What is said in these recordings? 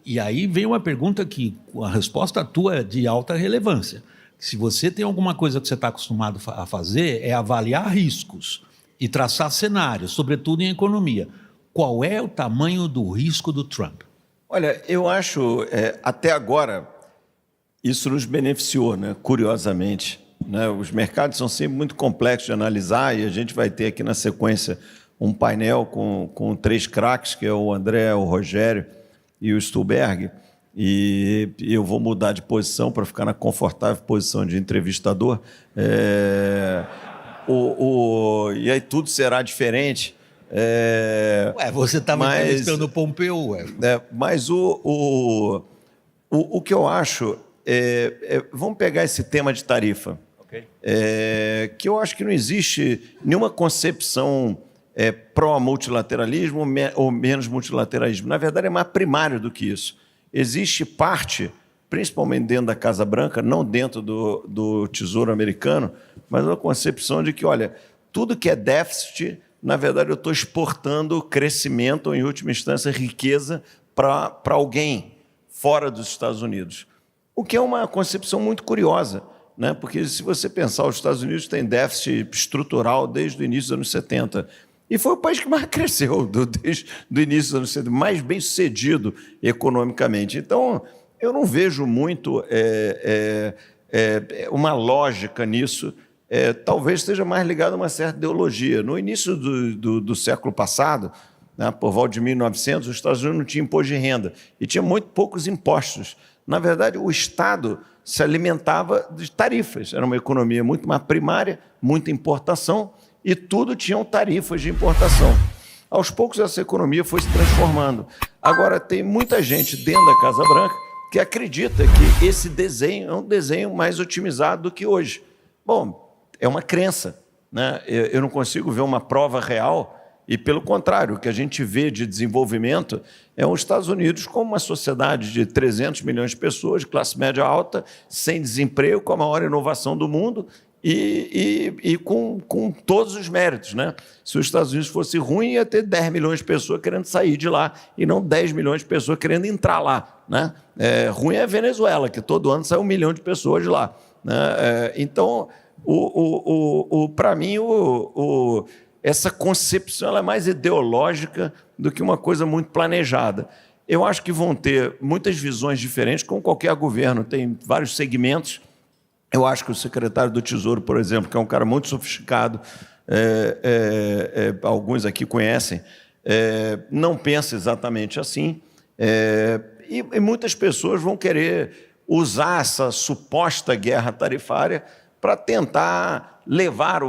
E aí vem uma pergunta que a resposta tua é de alta relevância. Se você tem alguma coisa que você está acostumado a fazer, é avaliar riscos e traçar cenários, sobretudo em economia. Qual é o tamanho do risco do Trump? Olha, eu acho, até agora, isso nos beneficiou, né? Curiosamente. Né? Os mercados são sempre muito complexos de analisar e a gente vai ter aqui na sequência um painel com 3 craques, que é o André, o Rogério e o Stuhlberg, e eu vou mudar de posição para ficar na confortável posição de entrevistador. E aí tudo será diferente. Você estava entrevistando o Pompeu. Mas o que eu acho... vamos pegar esse tema de tarifa, que eu acho que não existe nenhuma concepção pró-multilateralismo ou menos multilateralismo. Na verdade, é mais primário do que isso. Existe parte, principalmente dentro da Casa Branca, não dentro do Tesouro americano, mas uma concepção de que, olha, tudo que é déficit, na verdade, eu estou exportando crescimento, ou, em última instância, riqueza para alguém fora dos Estados Unidos. O que é uma concepção muito curiosa, né? Porque, se você pensar, os Estados Unidos têm déficit estrutural desde o início dos anos 70, e foi o país que mais cresceu desde o início dos anos 70, mais bem sucedido economicamente. Então, eu não vejo muito uma lógica nisso. Talvez esteja mais ligado a uma certa ideologia. No início do século passado, né, por volta de 1900, os Estados Unidos não tinham imposto de renda e tinha muito poucos impostos. Na verdade, o Estado se alimentava de tarifas. Era uma economia muito mais primária, muita importação, e tudo tinham tarifas de importação. Aos poucos, essa economia foi se transformando. Agora, tem muita gente dentro da Casa Branca que acredita que esse desenho é um desenho mais otimizado do que hoje. Bom, é uma crença, né? Eu não consigo ver uma prova real. E, pelo contrário, o que a gente vê de desenvolvimento é os Estados Unidos como uma sociedade de 300 milhões de pessoas, de classe média alta, sem desemprego, com a maior inovação do mundo e com todos os méritos, né? Se os Estados Unidos fosse ruim, ia ter 10 milhões de pessoas querendo sair de lá e não 10 milhões de pessoas querendo entrar lá, né? Ruim é a Venezuela, que todo ano sai 1 milhão de pessoas de lá, né? Então, para mim, essa concepção ela é mais ideológica do que uma coisa muito planejada. Eu acho que vão ter muitas visões diferentes, como qualquer governo, tem vários segmentos. Eu acho que o secretário do Tesouro, por exemplo, que é um cara muito sofisticado, alguns aqui conhecem, não pensa exatamente assim, e muitas pessoas vão querer usar essa suposta guerra tarifária para tentar levar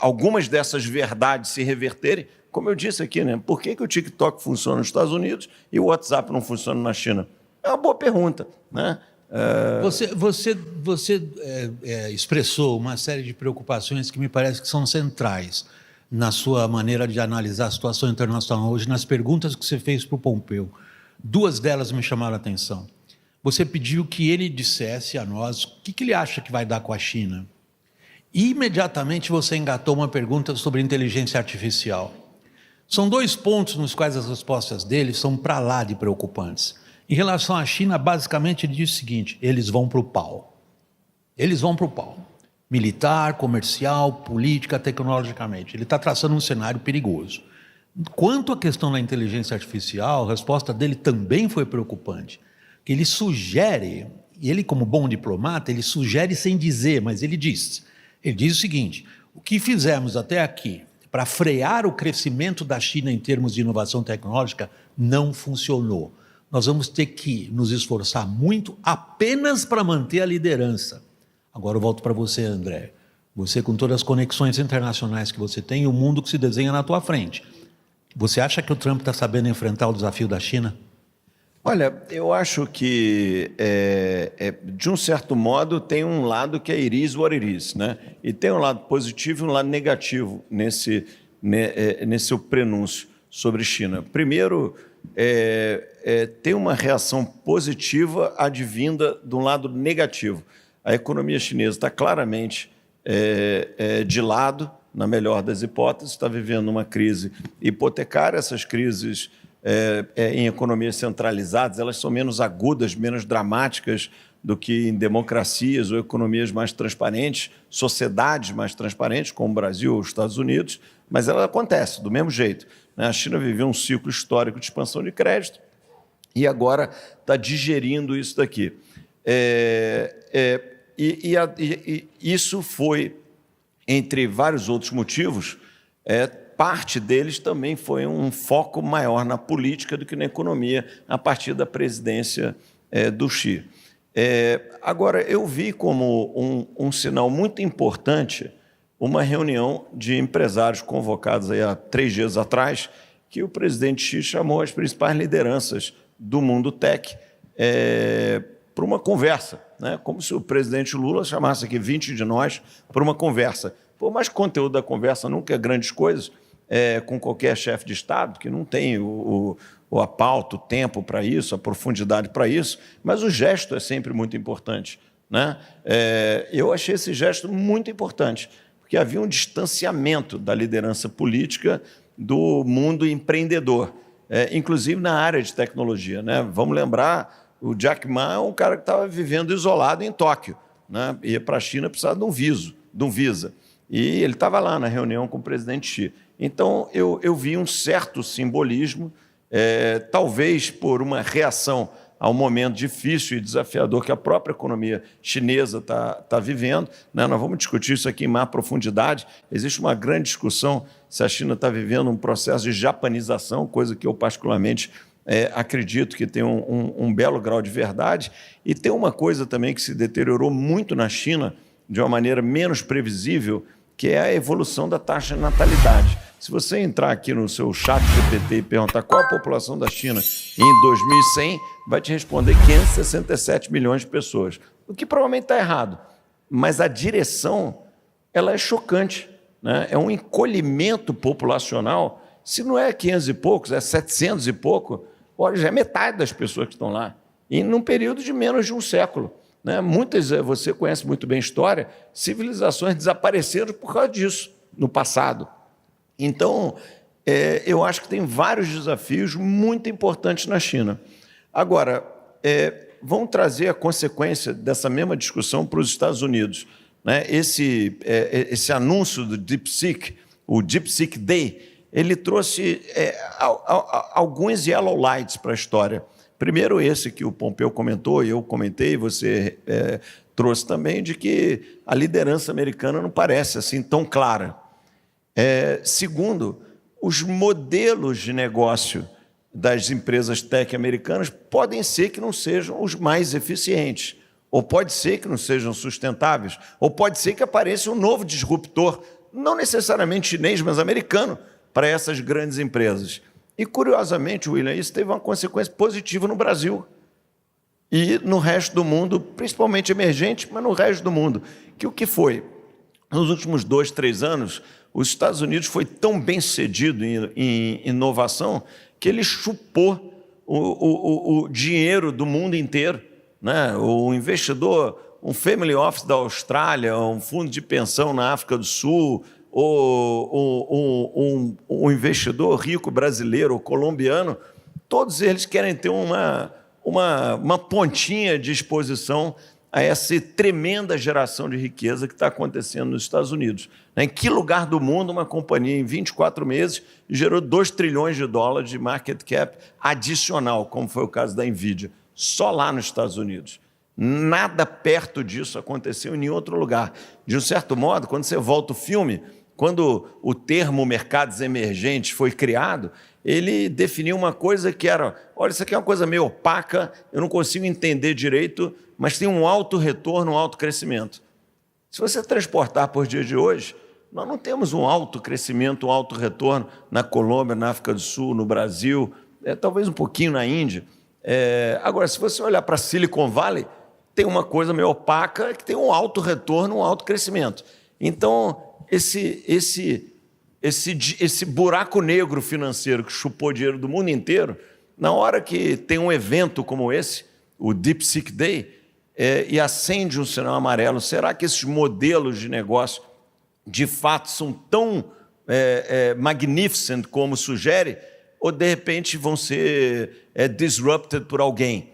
algumas dessas verdades se reverterem. Como eu disse aqui, né? Por que o TikTok funciona nos Estados Unidos e o WhatsApp não funciona na China? É uma boa pergunta, né? Você expressou uma série de preocupações que me parece que são centrais na sua maneira de analisar a situação internacional hoje, nas perguntas que você fez para o Pompeu. 2 delas me chamaram a atenção. Você pediu que ele dissesse a nós o que ele acha que vai dar com a China. E, imediatamente, você engatou uma pergunta sobre inteligência artificial. São 2 pontos nos quais as respostas dele são para lá de preocupantes. Em relação à China, basicamente, ele diz o seguinte: eles vão para o pau. Eles vão para o pau. Militar, comercial, política, tecnologicamente. Ele está traçando um cenário perigoso. Quanto à questão da inteligência artificial, a resposta dele também foi preocupante. Ele sugere, e ele, como bom diplomata, ele sugere sem dizer, mas ele diz o seguinte: o que fizemos até aqui para frear o crescimento da China em termos de inovação tecnológica não funcionou. Nós vamos ter que nos esforçar muito apenas para manter a liderança. Agora eu volto para você, André. Você, com todas as conexões internacionais que você tem, e o mundo que se desenha na tua frente. Você acha que o Trump está sabendo enfrentar o desafio da China? Olha, eu acho que, de um certo modo, tem um lado que é it is what it is, né? E tem um lado positivo e um lado negativo nesse seu prenúncio sobre China. Primeiro, tem uma reação positiva advinda de um lado negativo. A economia chinesa está claramente de lado, na melhor das hipóteses, está vivendo uma crise hipotecária. Essas crises em economias centralizadas, elas são menos agudas, menos dramáticas do que em democracias ou economias mais transparentes, sociedades mais transparentes, como o Brasil ou os Estados Unidos, mas ela acontece do mesmo jeito, né? A China viveu um ciclo histórico de expansão de crédito e agora está digerindo isso daqui. Isso foi, entre vários outros motivos, parte deles também foi um foco maior na política do que na economia, a partir da presidência do Xi. Agora, eu vi como um sinal muito importante uma reunião de empresários convocados aí há 3 dias atrás, que o presidente Xi chamou as principais lideranças do mundo tech para uma conversa, né? Como se o presidente Lula chamasse aqui 20 de nós para uma conversa. Por mais que o conteúdo da conversa nunca é grandes coisas, com qualquer chefe de Estado, que não tem a pauta, o tempo para isso, a profundidade para isso, mas o gesto é sempre muito importante, né? Eu achei esse gesto muito importante, porque havia um distanciamento da liderança política do mundo empreendedor, inclusive na área de tecnologia, né? Vamos lembrar, o Jack Ma é um cara que estava vivendo isolado em Tóquio, né? Ia para a China precisar de um visa. E ele estava lá na reunião com o presidente Xi. Então, eu vi um certo simbolismo, talvez por uma reação ao momento difícil e desafiador que a própria economia chinesa está vivendo, né? Nós vamos discutir isso aqui em mais profundidade. Existe uma grande discussão se a China está vivendo um processo de japanização, coisa que eu particularmente acredito que tem um belo grau de verdade. E tem uma coisa também que se deteriorou muito na China, de uma maneira menos previsível, que é a evolução da taxa de natalidade. Se você entrar aqui no seu chat GPT e perguntar qual a população da China em 2100, vai te responder 567 milhões de pessoas, o que provavelmente está errado. Mas a direção ela é chocante, né? É um encolhimento populacional. Se não é 500 e poucos, é 700 e pouco, olha, já é metade das pessoas que estão lá, e num período de menos de um século, né? Muitas, você conhece muito bem a história, civilizações desapareceram por causa disso no passado. Então, eu acho que tem vários desafios muito importantes na China. Agora, vamos trazer a consequência dessa mesma discussão para os Estados Unidos, né? Esse anúncio do DeepSeek, o DeepSeek Day, ele trouxe alguns yellow lights para a história. Primeiro, esse que o Pompeu comentou, eu comentei, você trouxe também, de que a liderança americana não parece assim tão clara. Segundo, os modelos de negócio das empresas tech americanas podem ser que não sejam os mais eficientes, ou pode ser que não sejam sustentáveis, ou pode ser que apareça um novo disruptor, não necessariamente chinês, mas americano, para essas grandes empresas. E, curiosamente, William, isso teve uma consequência positiva no Brasil e no resto do mundo, principalmente emergente, mas no resto do mundo. O que foi? Nos últimos 2, 3 anos, os Estados Unidos foi tão bem sucedido em inovação que ele chupou o dinheiro do mundo inteiro, né? O investidor, um family office da Austrália, um fundo de pensão na África do Sul, ou um investidor rico brasileiro ou colombiano, todos eles querem ter uma pontinha de exposição a essa tremenda geração de riqueza que está acontecendo nos Estados Unidos. Em que lugar do mundo uma companhia, em 24 meses, gerou 2 trilhões de dólares de market cap adicional, como foi o caso da NVIDIA, só lá nos Estados Unidos? Nada perto disso aconteceu em nenhum outro lugar. De um certo modo, quando você volta o filme, quando o termo mercados emergentes foi criado, ele definiu uma coisa que era, olha, isso aqui é uma coisa meio opaca, eu não consigo entender direito, mas tem um alto retorno, um alto crescimento. Se você transportar por dia de hoje, nós não temos um alto crescimento, um alto retorno na Colômbia, na África do Sul, no Brasil, talvez um pouquinho na Índia. Agora, se você olhar para Silicon Valley, tem uma coisa meio opaca que tem um alto retorno, um alto crescimento. Então, esse buraco negro financeiro que chupou dinheiro do mundo inteiro, na hora que tem um evento como esse, o DeepSeek Day, e acende um sinal amarelo, será que esses modelos de negócio de fato são tão magnificent como sugere? ou de repente vão ser disrupted por alguém.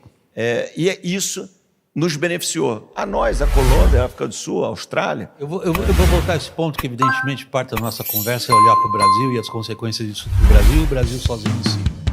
Isso nos beneficiou. A nós, a Colômbia, a África do Sul, a Austrália. Eu vou voltar a esse ponto que, evidentemente, parte da nossa conversa é olhar para o Brasil e as consequências disso para o Brasil sozinho em si.